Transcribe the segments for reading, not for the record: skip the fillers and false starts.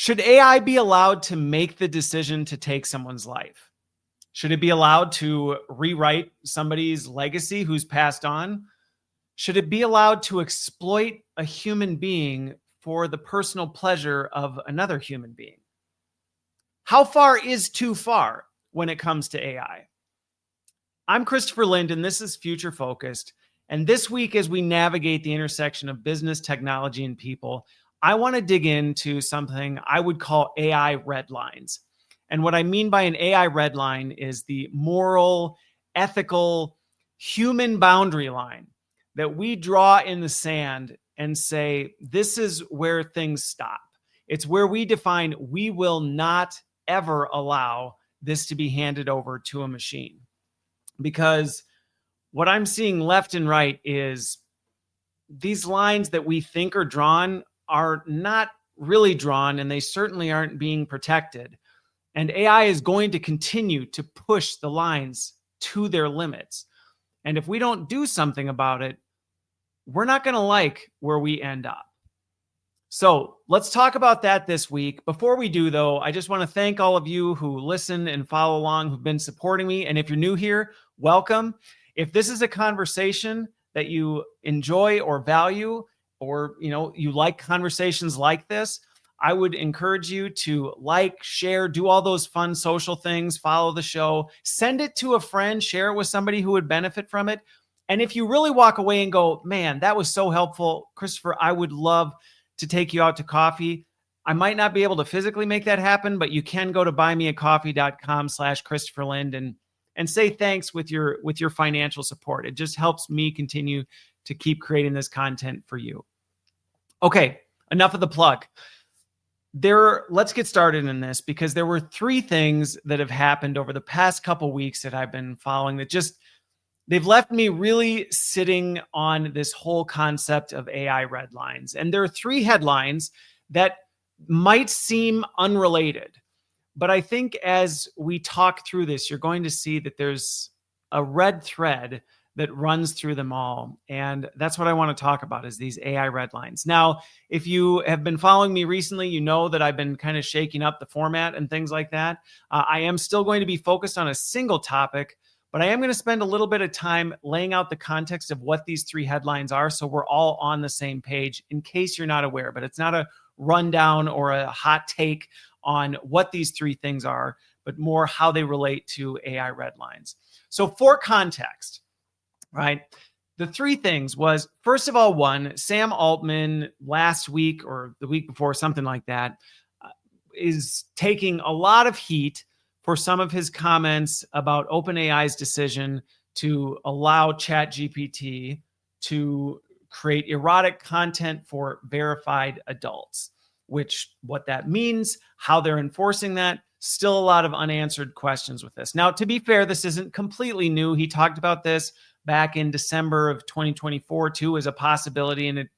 Should AI be allowed to make the decision to take someone's life? Should it be allowed to rewrite somebody's legacy who's passed on? Should it be allowed to exploit a human being for the personal pleasure of another human being? How far is too far when it comes to AI? I'm Christopher Lind, and this is Future Focused. And this week, as we navigate the intersection of business, technology, and people, I want to dig into something I would call AI red lines. And what I mean by an AI red line is the moral, ethical, human boundary line that we draw in the sand and say, this is where things stop. It's where we define we will not ever allow this to be handed over to a machine. Because what I'm seeing left and right is these lines that we think are drawn are not really drawn, and they certainly aren't being protected. And AI is going to continue to push the lines to their limits. And if we don't do something about it, we're not going to like where we end up. So let's talk about that this week. Before we do, though, I just want to thank all of you who listen and follow along, who've been supporting me. And if you're new here, welcome. If this is a conversation that you enjoy or value, or you like conversations like this, I would encourage you to like, share, do all those fun social things, follow the show, send it to a friend, share it with somebody who would benefit from it. And if you really walk away and go, man, that was so helpful, Christopher, I would love to take you out to coffee. I might not be able to physically make that happen, but you can go to buymeacoffee.com/Christopher Lind and say thanks with your financial support. It just helps me continue to keep creating this content for you. Okay, enough of the plug. Let's get started in this, because there were three things that have happened over the past couple weeks that I've been following that they've left me really sitting on this whole concept of AI red lines. And there are three headlines that might seem unrelated, but I think as we talk through this, you're going to see that there's a red thread that runs through them all. And that's what I want to talk about, is these AI red lines. Now, if you have been following me recently, you know that I've been kind of shaking up the format and things like that. I am still going to be focused on a single topic, but I am going to spend a little bit of time laying out the context of what these three headlines are, so we're all on the same page in case you're not aware. But it's not a rundown or a hot take on what these three things are, but more how they relate to AI red lines. So for context, right, the three things was, first of all, one, Sam Altman last week or the week before, something like that, is taking a lot of heat for some of his comments about OpenAI's decision to allow ChatGPT to create erotic content for verified adults, which what that means, how they're enforcing that, still a lot of unanswered questions with this. Now, to be fair, this isn't completely new. He talked about this back in December of 2024 too as a possibility, and it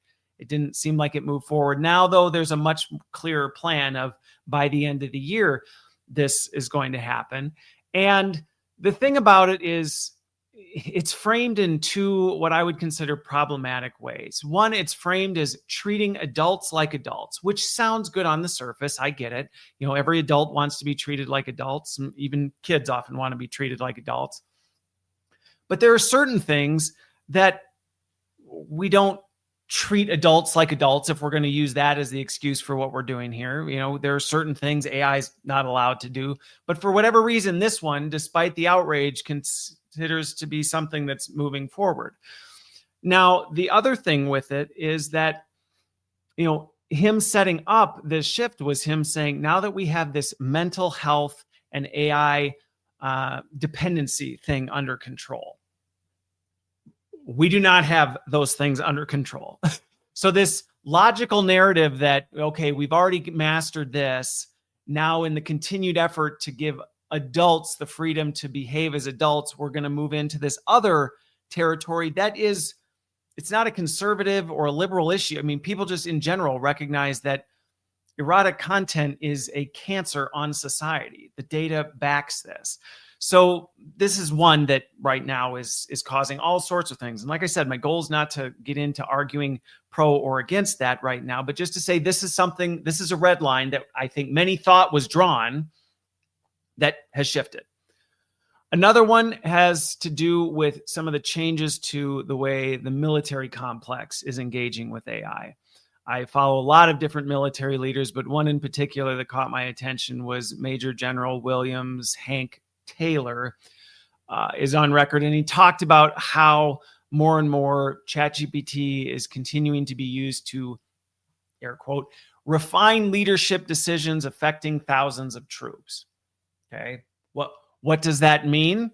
didn't seem like it moved forward. Now, though, there's a much clearer plan of by the end of the year, this is going to happen. And the thing about it is it's framed in two, what I would consider problematic ways. One, it's framed as treating adults like adults, which sounds good on the surface. I get it. Every adult wants to be treated like adults. Even kids often want to be treated like adults. But there are certain things that we don't treat adults like adults, if we're going to use that as the excuse for what we're doing here. There are certain things AI is not allowed to do. But for whatever reason, this one, despite the outrage, considers to be something that's moving forward. Now, the other thing with it is that, him setting up this shift was him saying, now that we have this mental health and AI dependency thing under control, we do not have those things under control. So this logical narrative that, okay, we've already mastered this, now in the continued effort to give adults the freedom to behave as adults, we're going to move into this other territory it's not a conservative or a liberal issue. I mean, people just in general recognize that erotic content is a cancer on society. The data backs this. So this is one that right now is causing all sorts of things. And like I said, my goal is not to get into arguing pro or against that right now, but just to say this is a red line that I think many thought was drawn that has shifted. Another one has to do with some of the changes to the way the military complex is engaging with AI. I follow a lot of different military leaders, but one in particular that caught my attention was Major General Williams Hank Taylor is on record, and he talked about how more and more ChatGPT is continuing to be used to, air quote, refine leadership decisions affecting thousands of troops. Okay, what does that mean?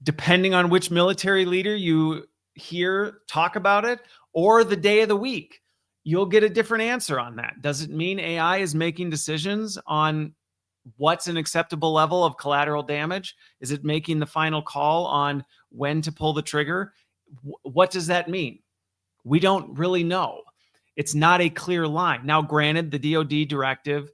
Depending on which military leader you hear talk about it or the day of the week, you'll get a different answer on that. Does it mean AI is making decisions on what's an acceptable level of collateral damage? Is it making the final call on when to pull the trigger? What does that mean? We don't really know. It's not a clear line. Now, granted, the DoD directive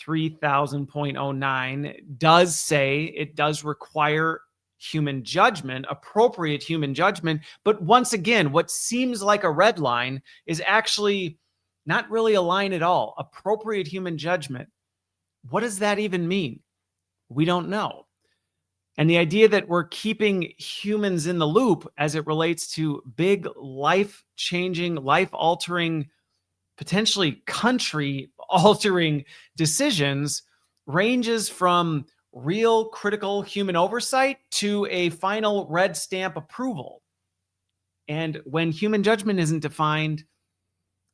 3000.09 does say it does require human judgment, appropriate human judgment. But once again, what seems like a red line is actually not really a line at all. Appropriate human judgment. What does that even mean? We don't know. And the idea that we're keeping humans in the loop as it relates to big life-changing, life-altering, potentially country-altering decisions ranges from real critical human oversight to a final red stamp approval. And when human judgment isn't defined,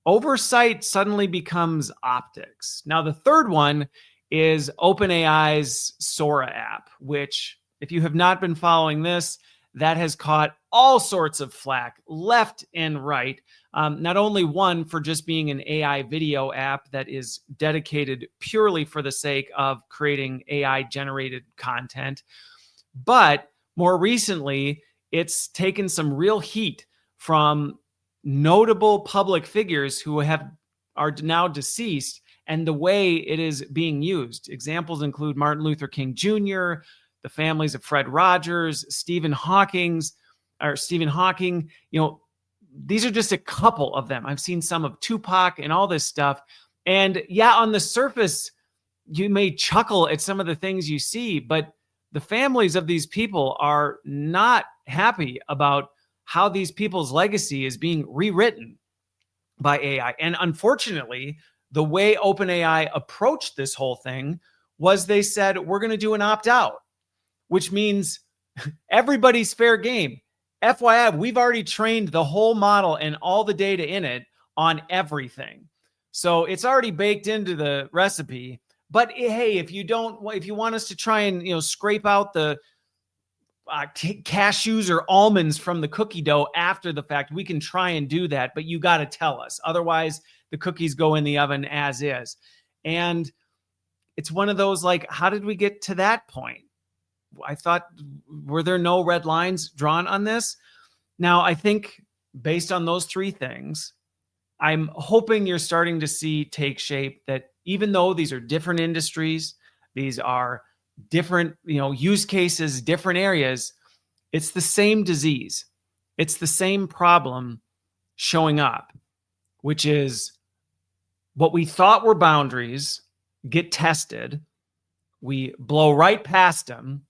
oversight suddenly becomes optics. Now, the third one is OpenAI's Sora app, which, if you have not been following this, that has caught all sorts of flack left and right. Not only one for just being an AI video app that is dedicated purely for the sake of creating AI generated content, but more recently, it's taken some real heat from notable public figures who are now deceased and the way it is being used. Examples include Martin Luther King Jr., the families of Fred Rogers, Stephen Hawking. These are just a couple of them. I've seen some of Tupac and all this stuff. And yeah, on the surface, you may chuckle at some of the things you see, but the families of these people are not happy about how these people's legacy is being rewritten by AI. And unfortunately, the way OpenAI approached this whole thing was they said, we're going to do an opt-out, which means everybody's fair game. FYI, we've already trained the whole model and all the data in it on everything. So it's already baked into the recipe. But hey, if you want us to try and scrape out the cashews or almonds from the cookie dough after the fact, we can try and do that. But you got to tell us. Otherwise, the cookies go in the oven as is. And it's one of those, like, how did we get to that point? I thought, were there no red lines drawn on this? Now, I think based on those three things, I'm hoping you're starting to see take shape that even though these are different industries, these are different, use cases, different areas, it's the same disease. It's the same problem showing up, which is what we thought were boundaries get tested. We blow right past them.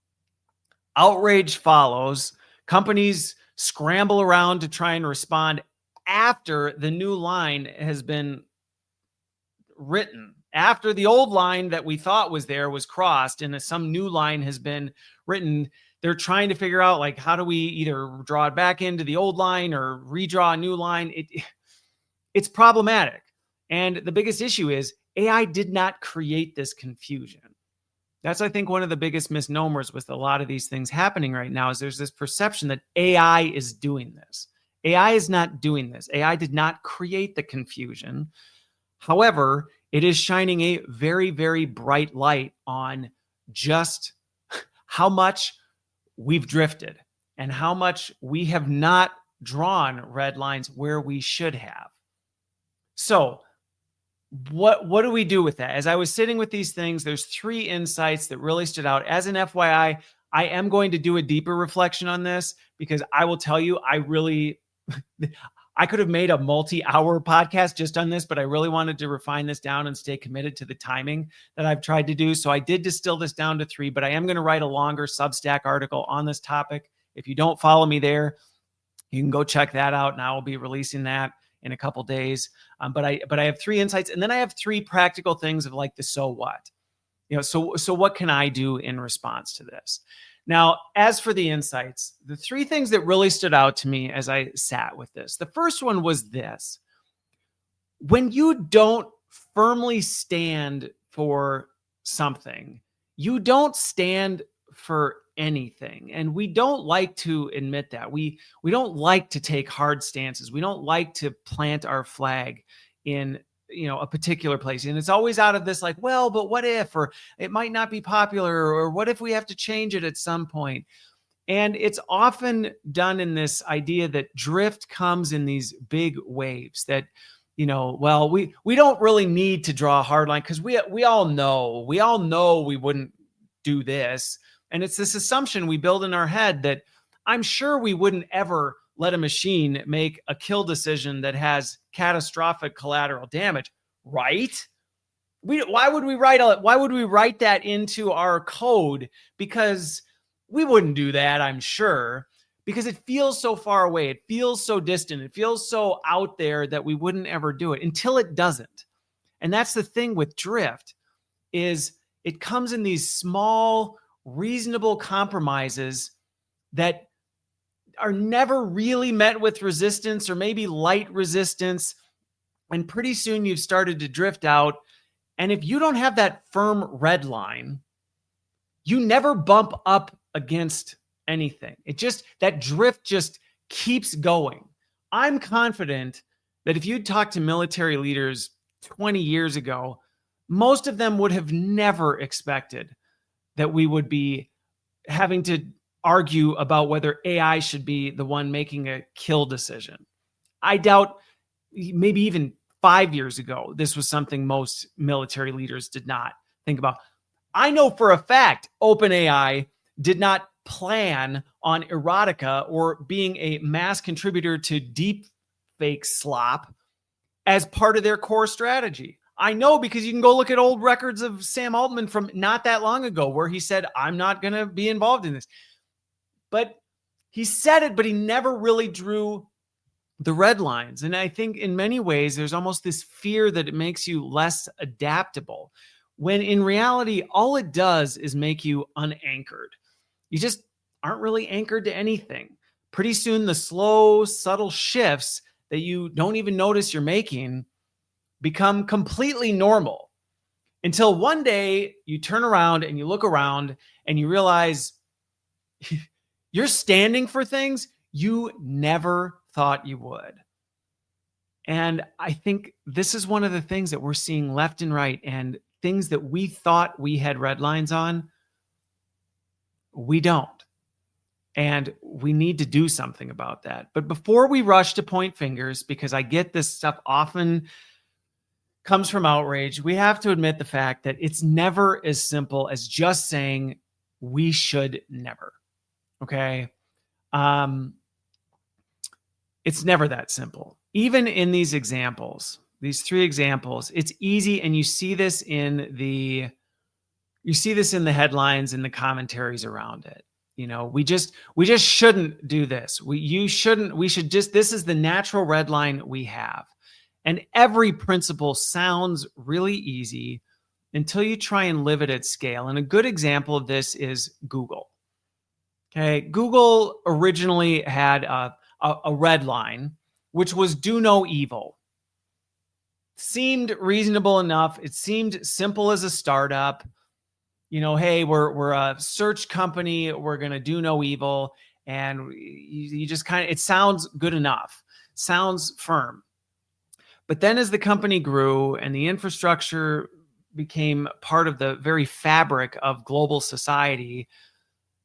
Outrage follows. Companies scramble around to try and respond after the new line has been written, after the old line that we thought was there was crossed and some new line has been written. They're trying to figure out, like, how do we either draw it back into the old line or redraw a new line? It's problematic. And the biggest issue is AI did not create this confusion. That's, I think, one of the biggest misnomers with a lot of these things happening right now is there's this perception that AI is doing this. AI is not doing this. AI did not create the confusion. However, it is shining a very, very bright light on just how much we've drifted and how much we have not drawn red lines where we should have. So what do we do with that? As I was sitting with these things, there's three insights that really stood out. As an FYI, I am going to do a deeper reflection on this, because I will tell you, I could have made a multi-hour podcast just on this, but I really wanted to refine this down and stay committed to the timing that I've tried to do. So I did distill this down to 3, but I am going to write a longer Substack article on this topic. If you don't follow me there, you can go check that out, and I will be releasing that in a couple days. But I have 3 insights, and then I have 3 practical things of like the so what. So what can I do in response to this? Now, as for the insights, the 3 things that really stood out to me as I sat with this, the first one was this: when you don't firmly stand for something, you don't stand for anything. And we don't like to admit that. We don't like to take hard stances. We don't like to plant our flag in a particular place. And it's always out of this like, well, but what if, or it might not be popular, or what if we have to change it at some point? And it's often done in this idea that drift comes in these big waves that, well, we don't really need to draw a hard line, because we all know we wouldn't do this. And it's this assumption we build in our head that I'm sure we wouldn't ever let a machine make a kill decision that has catastrophic collateral damage, right? Why would we write that into our code? Because we wouldn't do that, I'm sure, because it feels so far away. It feels so distant. It feels so out there that we wouldn't ever do it until it doesn't. And that's the thing with drift, is it comes in these small, reasonable compromises that are never really met with resistance, or maybe light resistance. And pretty soon you've started to drift out. And if you don't have that firm red line, you never bump up against anything. That drift just keeps going. I'm confident that if you'd talked to military leaders 20 years ago, most of them would have never expected that we would be having to argue about whether AI should be the one making a kill decision. I doubt, maybe even 5 years ago, this was something most military leaders did not think about. I know for a fact OpenAI did not plan on erotica or being a mass contributor to deep fake slop as part of their core strategy. I know, because you can go look at old records of Sam Altman from not that long ago, where he said, I'm not going to be involved in this. But he said it, but he never really drew the red lines. And I think in many ways, there's almost this fear that it makes you less adaptable, when in reality, all it does is make you unanchored. You just aren't really anchored to anything. Pretty soon, the slow, subtle shifts that you don't even notice you're making become completely normal, until one day you turn around and you look around and you realize you're standing for things you never thought you would. And I think this is one of the things that we're seeing left and right, and things that we thought we had red lines on, we don't. And we need to do something about that. But before we rush to point fingers, because I get this stuff often comes from outrage, we have to admit the fact that it's never as simple as just saying we should never. Okay. It's never that simple. Even in these examples, these 3 examples, it's easy. And you see this in the headlines and the commentaries around it. We just shouldn't do this. We should just, this is the natural red line we have. And every principle sounds really easy until you try and live it at scale. And a good example of this is Google. Okay. Google originally had a red line, which was do no evil. Seemed reasonable enough. It seemed simple as a startup. Hey, we're a search company. We're going to do no evil. And you just it sounds good enough. Sounds firm. But then as the company grew and the infrastructure became part of the very fabric of global society,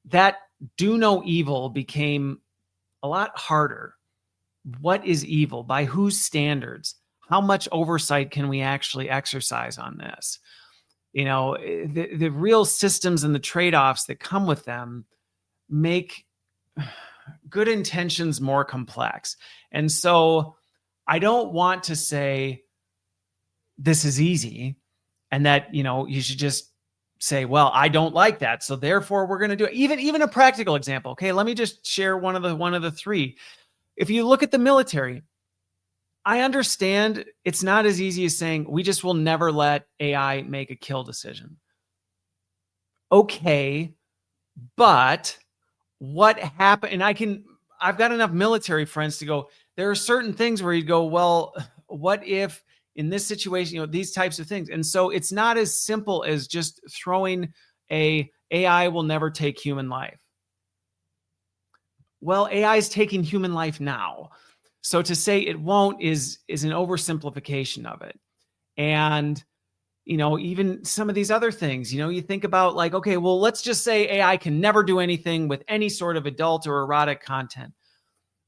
that do no evil became a lot harder. What is evil? By whose standards? How much oversight can we actually exercise on this? The real systems and the trade-offs that come with them make good intentions more complex. And so I don't want to say this is easy and that, you should just say, well, I don't like that, so therefore we're going to do it. Even a practical example. Okay, let me just share one of the three. If you look at the military, I understand it's not as easy as saying we just will never let AI make a kill decision. Okay, but what happened? And I've got enough military friends to go, there are certain things where you go, well, what if in this situation, these types of things. And so it's not as simple as just throwing AI will never take human life. Well, AI is taking human life now. So to say it won't is an oversimplification of it. And, even some of these other things, you think about like, okay, well, let's just say AI can never do anything with any sort of adult or erotic content.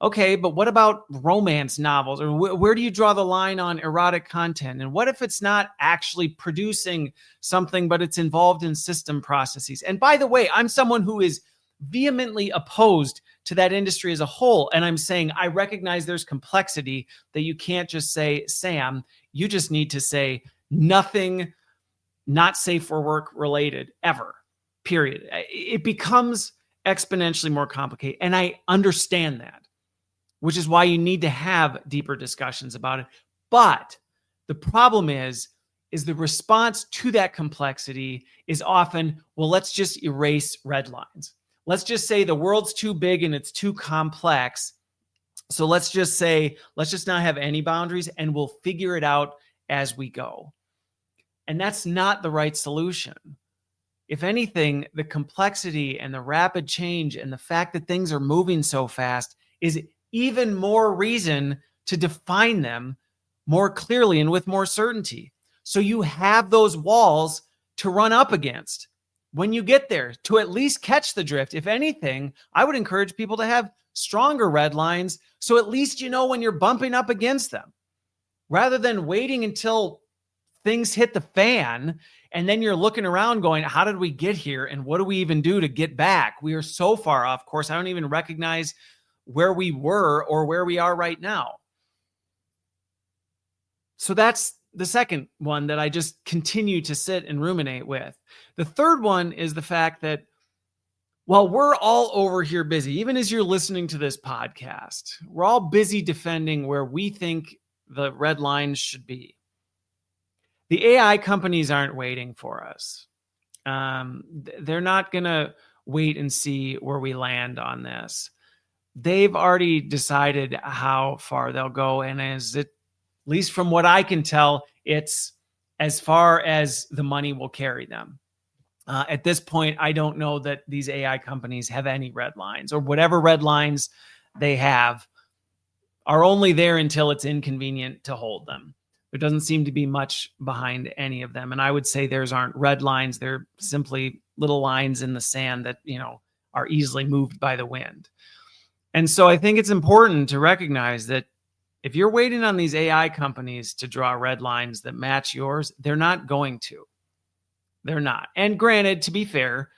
Okay, but what about romance novels? Or where do you draw the line on erotic content? And what if it's not actually producing something, but it's involved in system processes? And by the way, I'm someone who is vehemently opposed to that industry as a whole. And I'm saying I recognize there's complexity that you can't just say, Sam, you just need to say nothing not safe for work related ever, period. It becomes exponentially more complicated. And I understand that, which is why you need to have deeper discussions about it. But the problem is the response to that complexity is often, well, let's just erase red lines. Let's just say the world's too big and it's too complex. So let's just not have any boundaries and we'll figure it out as we go. And that's not the right solution. If anything, the complexity and the rapid change and the fact that things are moving so fast is even more reason to define them more clearly and with more certainty. So you have those walls to run up against when you get there to at least catch the drift. If anything, I would encourage people to have stronger red lines so at least when you're bumping up against them, rather than waiting until things hit the fan and then you're looking around going, how did we get here? And what do we even do to get back? We are so far off course. I don't even recognize where we were or where we are right now. So that's the second one that I just continue to sit and ruminate with. The third one is the fact that while we're all over here busy, even as you're listening to this podcast, we're all busy defending where we think the red lines should be. The AI companies aren't waiting for us. They're not going to wait and see where we land on this. They've already decided how far they'll go. And at least from what I can tell, it's as far as the money will carry them. At this point, I don't know that these AI companies have any red lines, or whatever red lines they have are only there until it's inconvenient to hold them. There doesn't seem to be much behind any of them. And I would say theirs aren't red lines. They're simply little lines in the sand that, are easily moved by the wind. And so I think it's important to recognize that if you're waiting on these AI companies to draw red lines that match yours, they're not going to. They're not. And granted, to be fair,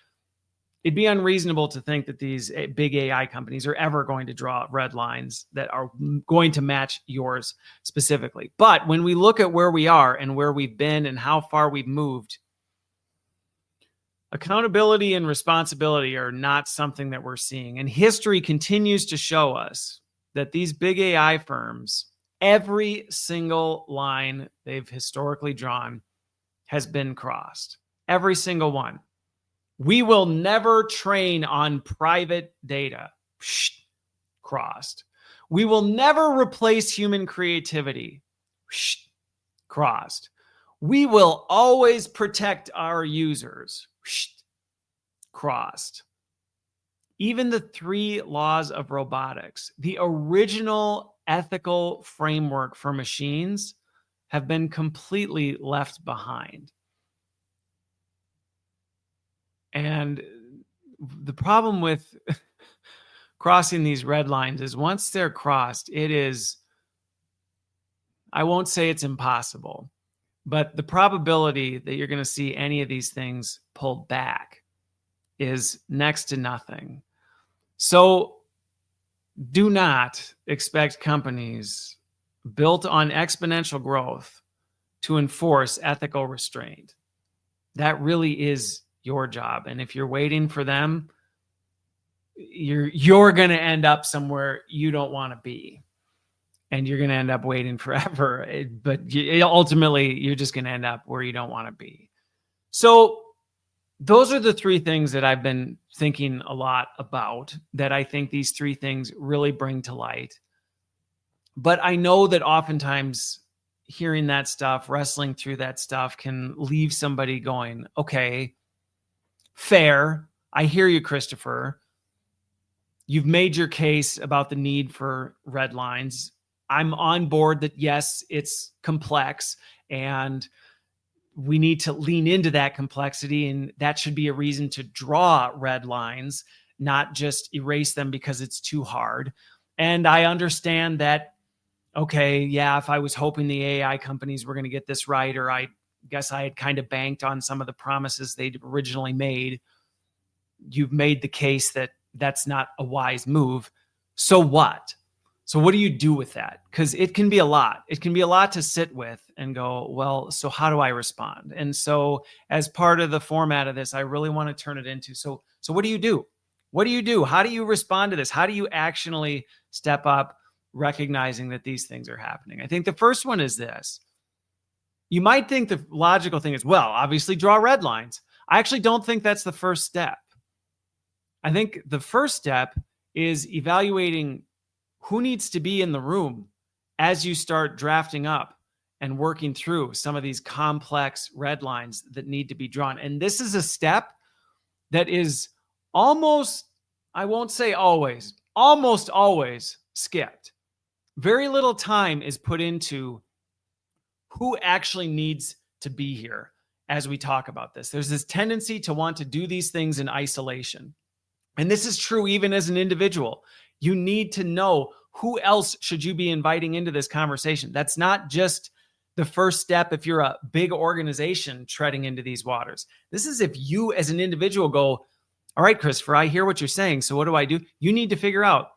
it'd be unreasonable to think that these big AI companies are ever going to draw red lines that are going to match yours specifically. But when we look at where we are and where we've been and how far we've moved, accountability and responsibility are not something that we're seeing. And history continues to show us that these big AI firms, every single line they've historically drawn has been crossed. Every single one. We will never train on private data. Crossed. We will never replace human creativity. Crossed. We will always protect our users. Crossed. Even the 3 laws of robotics, the original ethical framework for machines, have been completely left behind. And the problem with crossing these red lines is once they're crossed, it is, I won't say it's impossible, but the probability that you're going to see any of these things pulled back is next to nothing. So do not expect companies built on exponential growth to enforce ethical restraint. That really is your job. And if you're waiting for them, you're going to end up somewhere you don't want to be. And you're going to end up waiting forever. But ultimately, you're just going to end up where you don't want to be. So those are the three things that I've been thinking a lot about, that I think these three things really bring to light. But I know that oftentimes hearing that stuff, wrestling through that stuff, can leave somebody going, okay, fair. I hear you, Christopher. You've made your case about the need for red lines. I'm on board that, yes, it's complex and we need to lean into that complexity, and that should be a reason to draw red lines, not just erase them because it's too hard. And I understand that, okay, yeah, if I was hoping the AI companies were going to get this right, or I guess I had kind of banked on some of the promises they'd originally made, you've made the case that that's not a wise move. So what? So what do you do with that? Because it can be a lot. It can be a lot to sit with and go, well, so how do I respond? And so as part of the format of this, I really want to turn it into, so what do you do? What do you do? How do you respond to this? How do you actually step up, recognizing that these things are happening? I think the first one is this. You might think the logical thing is, well, obviously draw red lines. I actually don't think that's the first step. I think the first step is evaluating who needs to be in the room as you start drafting up and working through some of these complex red lines that need to be drawn. And this is a step that is almost, I won't say always, almost always skipped. Very little time is put into who actually needs to be here as we talk about this. There's this tendency to want to do these things in isolation. And this is true even as an individual. You need to know who else should you be inviting into this conversation. That's not just the first step if you're a big organization treading into these waters. This is if you as an individual go, all right, Christopher, I hear what you're saying. So what do I do? You need to figure out,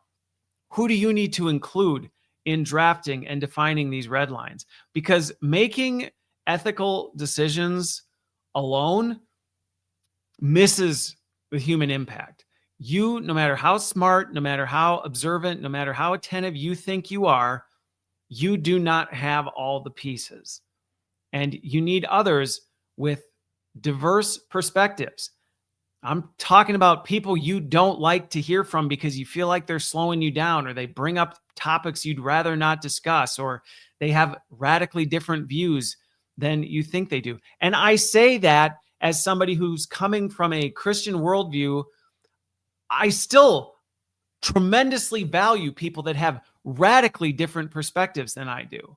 who do you need to include in drafting and defining these red lines? Because making ethical decisions alone misses the human impact. You, no matter how smart, no matter how observant, no matter how attentive you think you are, you do not have all the pieces. And you need others with diverse perspectives. I'm talking about people you don't like to hear from because you feel like they're slowing you down, or they bring up topics you'd rather not discuss, or they have radically different views than you think they do. And I say that as somebody who's coming from a Christian worldview. I still tremendously value people that have radically different perspectives than I do,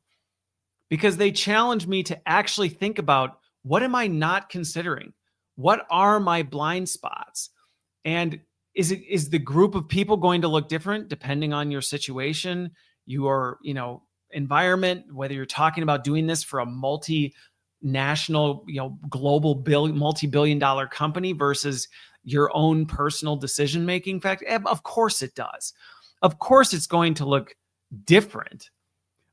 because they challenge me to actually think about, what am I not considering? What are my blind spots? And is the group of people going to look different depending on your situation, your, environment, whether you're talking about doing this for a multinational, global multi-billion-dollar company versus your own personal decision-making fact? Of course it does. Of course it's going to look different,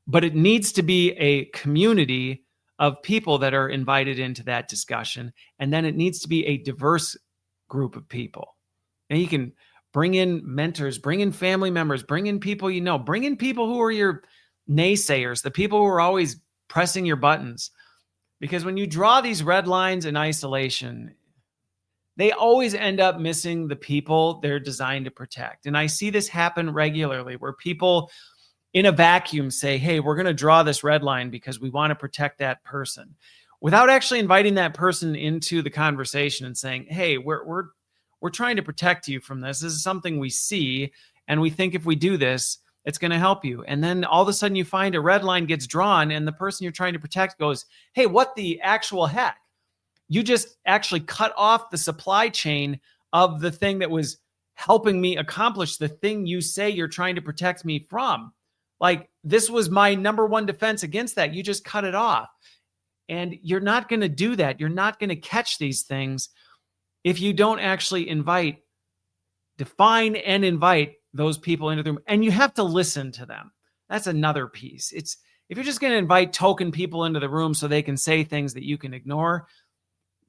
but it needs to be a community of people that are invited into that discussion. And then it needs to be a diverse group of people. And you can bring in mentors, bring in family members, bring in people bring in people who are your naysayers, the people who are always pressing your buttons. Because when you draw these red lines in isolation, they always end up missing the people they're designed to protect. And I see this happen regularly, where people in a vacuum say, hey, we're going to draw this red line because we want to protect that person, without actually inviting that person into the conversation and saying, hey, we're trying to protect you from this. This is something we see, and we think if we do this, it's going to help you. And then all of a sudden you find a red line gets drawn, and the person you're trying to protect goes, hey, what the actual heck? You just actually cut off the supply chain of the thing that was helping me accomplish the thing you say you're trying to protect me from. Like, this was my number one defense against that. You just cut it off. And you're not going to do that. You're not going to catch these things if you don't actually invite define and invite those people into the room, and you have to listen to them. That's another piece. If you're just going to invite token people into the room so they can say things that you can ignore,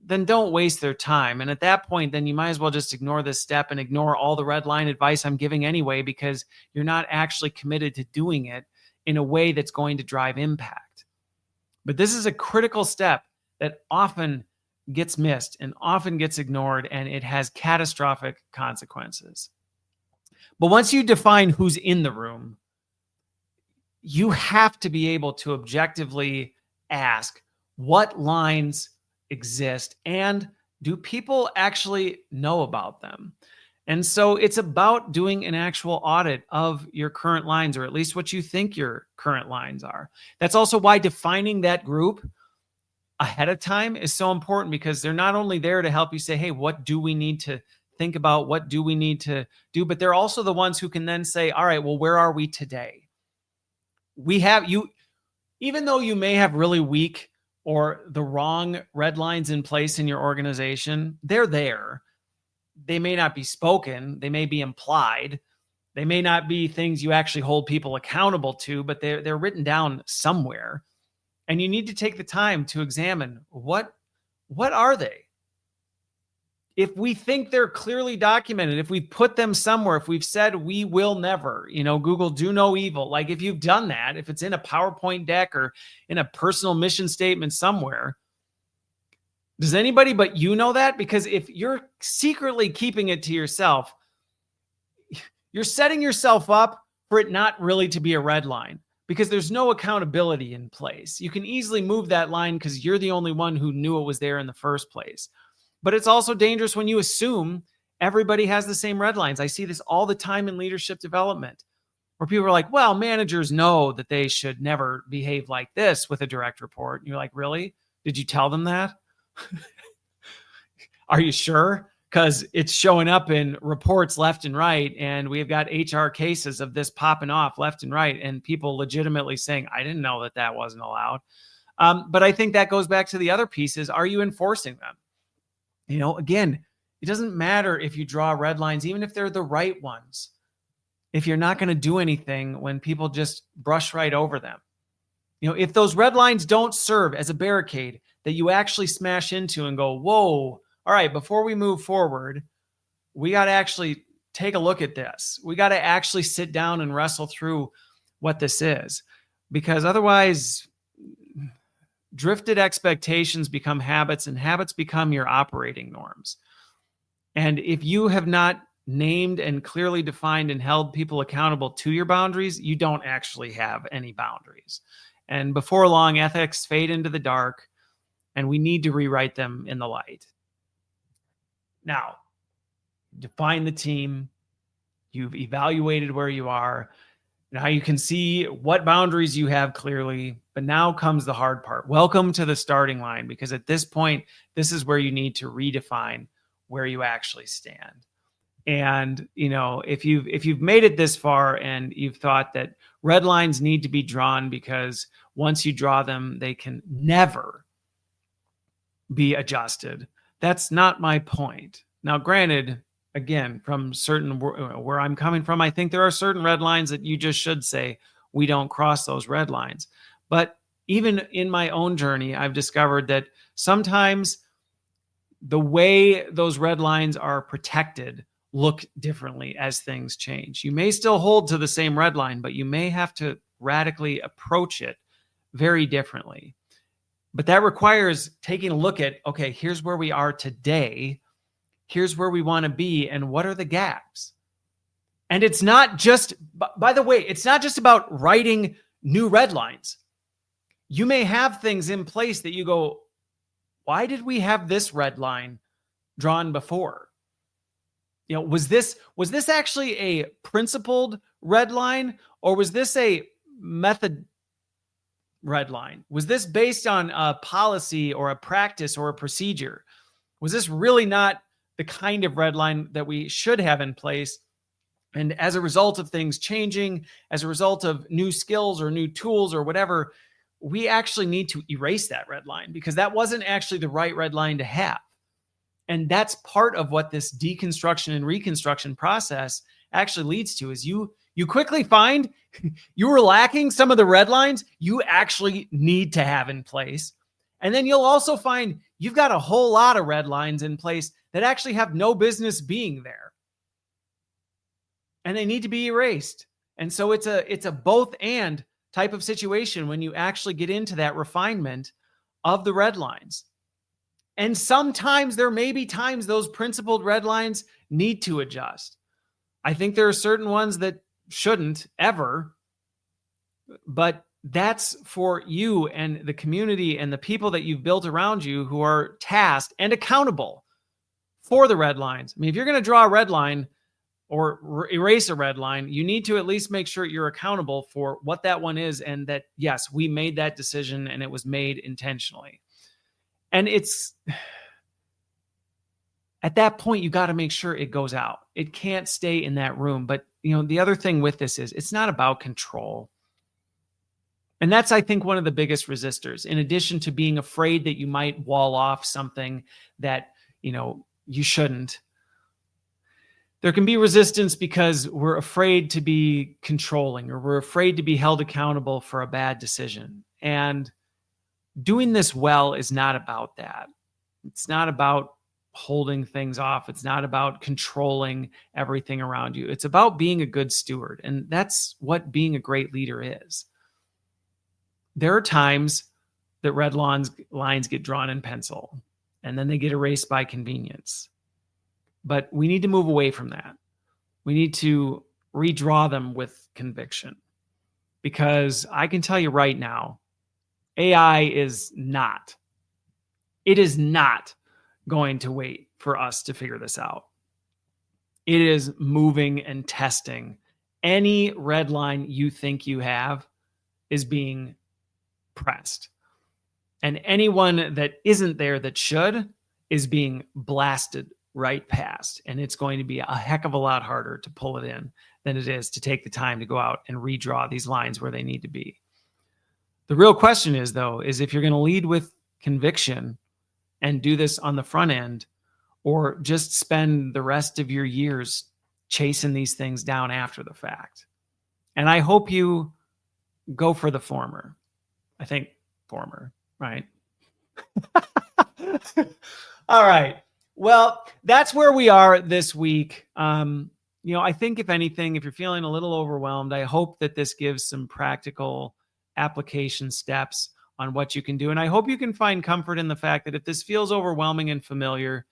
then don't waste their time. And at that point, then you might as well just ignore this step and ignore all the red line advice I'm giving anyway, because you're not actually committed to doing it in a way that's going to drive impact. But this is a critical step that often gets missed and often gets ignored, and it has catastrophic consequences. But once you define who's in the room, you have to be able to objectively ask what lines exist and do people actually know about them? And so it's about doing an actual audit of your current lines, or at least what you think your current lines are. That's also why defining that group ahead of time is so important, because they're not only there to help you say, hey, what do we need to think about? What do we need to do? But they're also the ones who can then say, all right, well, where are we today? We have you, even though you may have really weak or the wrong red lines in place in your organization, they're there. They may not be spoken. They may be implied. They may not be things you actually hold people accountable to, but they're written down somewhere. And you need to take the time to examine what are they? If we think they're clearly documented, if we put them somewhere, if we've said we will never, Google, do no evil. Like if you've done that, if it's in a PowerPoint deck or in a personal mission statement somewhere, does anybody but you know that? Because if you're secretly keeping it to yourself, you're setting yourself up for it not really to be a red line, because there's no accountability in place. You can easily move that line because you're the only one who knew it was there in the first place. But it's also dangerous when you assume everybody has the same red lines. I see this all the time in leadership development, where people are like, well, managers know that they should never behave like this with a direct report. And you're like, really? Did you tell them that? Are you sure? Because it's showing up in reports left and right, and we've got HR cases of this popping off left and right, and people legitimately saying, I didn't know that wasn't allowed. But I think that goes back to the other pieces. Are you enforcing them? Again, it doesn't matter if you draw red lines, even if they're the right ones, if you're not going to do anything when people just brush right over them. If those red lines don't serve as a barricade that you actually smash into and go, whoa, all right, before we move forward, we got to actually take a look at this. We got to actually sit down and wrestle through what this is, because otherwise drifted expectations become habits, and habits become your operating norms. And if you have not named and clearly defined and held people accountable to your boundaries, you don't actually have any boundaries. And before long, ethics fade into the dark, and we need to rewrite them in the light. Now, define the team. You've evaluated where you are. Now you can see what boundaries you have clearly, but now comes the hard part. Welcome to the starting line, because at this point, this is where you need to redefine where you actually stand. And, if you've made it this far and you've thought that red lines need to be drawn because once you draw them, they can never be adjusted, that's not my point. Now, granted, again, from certain where I'm coming from, I think there are certain red lines that you just should say, we don't cross those red lines. But even in my own journey, I've discovered that sometimes the way those red lines are protected look differently as things change. You may still hold to the same red line, but you may have to radically approach it very differently. But that requires taking a look at, okay, here's where we are today. Here's where we want to be, and what are the gaps? And it's not just, by the way, it's not just about writing new red lines. You may have things in place that you go, why did we have this red line drawn before? Was this actually a principled red line, or was this a method red line? Was this based on a policy or a practice or a procedure? Was this really not the kind of red line that we should have in place? And as a result of things changing, as a result of new skills or new tools or whatever, we actually need to erase that red line, because that wasn't actually the right red line to have. And that's part of what this deconstruction and reconstruction process actually leads to, is you quickly find you were lacking some of the red lines you actually need to have in place. And then you'll also find you've got a whole lot of red lines in place that actually have no business being there. And they need to be erased. And so it's a both and type of situation when you actually get into that refinement of the red lines. And sometimes there may be times those principled red lines need to adjust. I think there are certain ones that shouldn't ever, but that's for you and the community and the people that you've built around you who are tasked and accountable for the red lines. I mean, if you're going to draw a red line or erase a red line, you need to at least make sure you're accountable for what that one is, and that, yes, we made that decision and it was made intentionally. And it's at that point, you got to make sure it goes out. It can't stay in that room. But, the other thing with this is it's not about control. And that's, I think, one of the biggest resistors, in addition to being afraid that you might wall off something that, you shouldn't. There can be resistance because we're afraid to be controlling, or we're afraid to be held accountable for a bad decision. And doing this well is not about that. It's not about holding things off. It's not about controlling everything around you. It's about being a good steward. And that's what being a great leader is. There are times that red lines get drawn in pencil, and then they get erased by convenience. But we need to move away from that. We need to redraw them with conviction, because I can tell you right now, AI is not going to wait for us to figure this out. It is moving and testing. Any red line you think you have is being pressed. And anyone that isn't there that should is being blasted right past. And it's going to be a heck of a lot harder to pull it in than it is to take the time to go out and redraw these lines where they need to be. The real question is, though, is if you're going to lead with conviction and do this on the front end, or just spend the rest of your years chasing these things down after the fact. And I hope you go for the former. I think former, right? All right. Well, that's where we are this week. I think if anything, if you're feeling a little overwhelmed, I hope that this gives some practical application steps on what you can do. And I hope you can find comfort in the fact that if this feels overwhelming and familiar,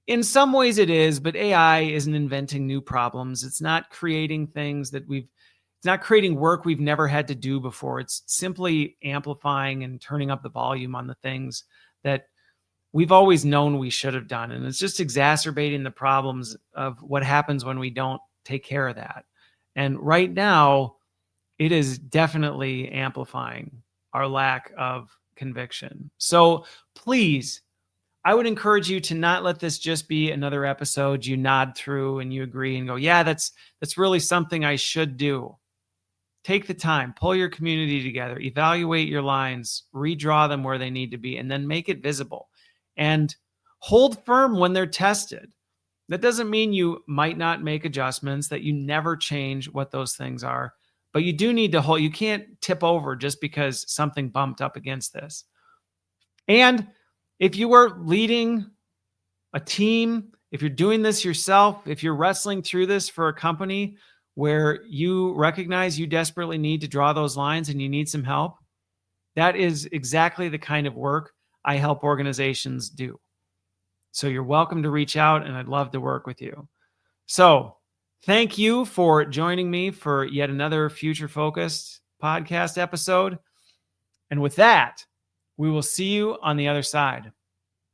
in some ways it is, but AI isn't inventing new problems. It's not creating things that it's not creating work we've never had to do before. It's simply amplifying and turning up the volume on the things that we've always known we should have done. And it's just exacerbating the problems of what happens when we don't take care of that. And right now, it is definitely amplifying our lack of conviction. So please, I would encourage you to not let this just be another episode you nod through and you agree and go, yeah, that's really something I should do. Take the time, pull your community together, evaluate your lines, redraw them where they need to be, and then make it visible. And hold firm when they're tested. That doesn't mean you might not make adjustments, that you never change what those things are. But you do need to hold. You can't tip over just because something bumped up against this. And if you are leading a team, if you're doing this yourself, if you're wrestling through this for a company where you recognize you desperately need to draw those lines and you need some help, that is exactly the kind of work I help organizations do. So you're welcome to reach out, and I'd love to work with you. So thank you for joining me for yet another Future Focused podcast episode. And with that, we will see you on the other side.